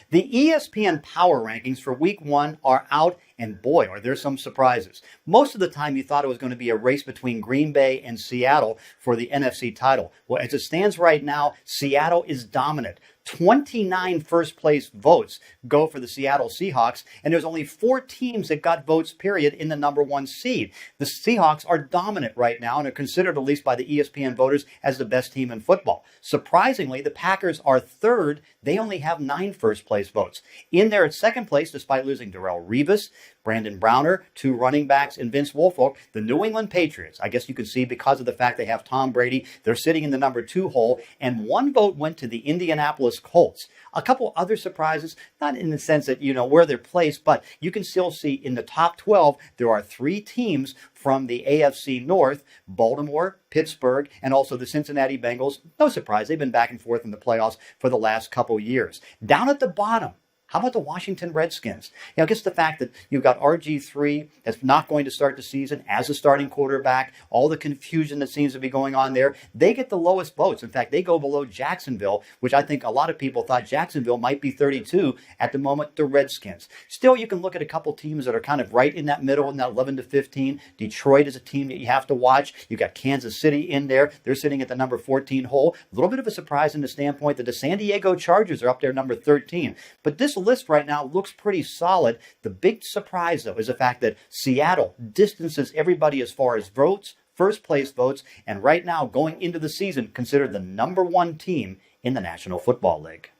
The ESPN Power Rankings for Week 1 are out, and boy, are there some surprises. Most of the time, you thought it was going to be a race between Green Bay and Seattle for the NFC title. Well, as it stands right now, Seattle is dominant. 29 first-place votes go for the Seattle Seahawks, and there's only 4 teams that got votes, period, in the number 1 seed. The Seahawks are dominant right now and are considered, at least by the ESPN voters, as the best team in football. Surprisingly, the Packers are third. They only have 9 first-place votes. In there at second place, despite losing Darrelle Revis, Brandon Browner, 2 running backs, and Vince Wilfork, the New England Patriots. I guess you can see because of the fact they have Tom Brady, they're sitting in the number 2 hole, and 1 vote went to the Indianapolis Colts. A couple other surprises, not in the sense that, where they're placed, but you can still see in the top 12, there are 3 teams from the AFC North: Baltimore, Pittsburgh, and also the Cincinnati Bengals. No surprise, they've been back and forth in the playoffs for the last couple years. Down at the bottom, how about the Washington Redskins? I guess the fact that you've got RG3 that's not going to start the season as a starting quarterback, all the confusion that seems to be going on there, they get the lowest votes. In fact, they go below Jacksonville, which I think a lot of people thought Jacksonville might be 32. At the moment, the Redskins. Still, you can look at a couple teams that are kind of right in that middle, in that 11 to 15. Detroit is a team that you have to watch. You've got Kansas City in there. They're sitting at the number 14 hole. A little bit of a surprise in the standpoint that the San Diego Chargers are up there number 13. But this list right now looks pretty solid. The big surprise, though, is the fact that Seattle distances everybody as far as votes, first place votes, and right now, going into the season, considered the number 1 team in the National Football League.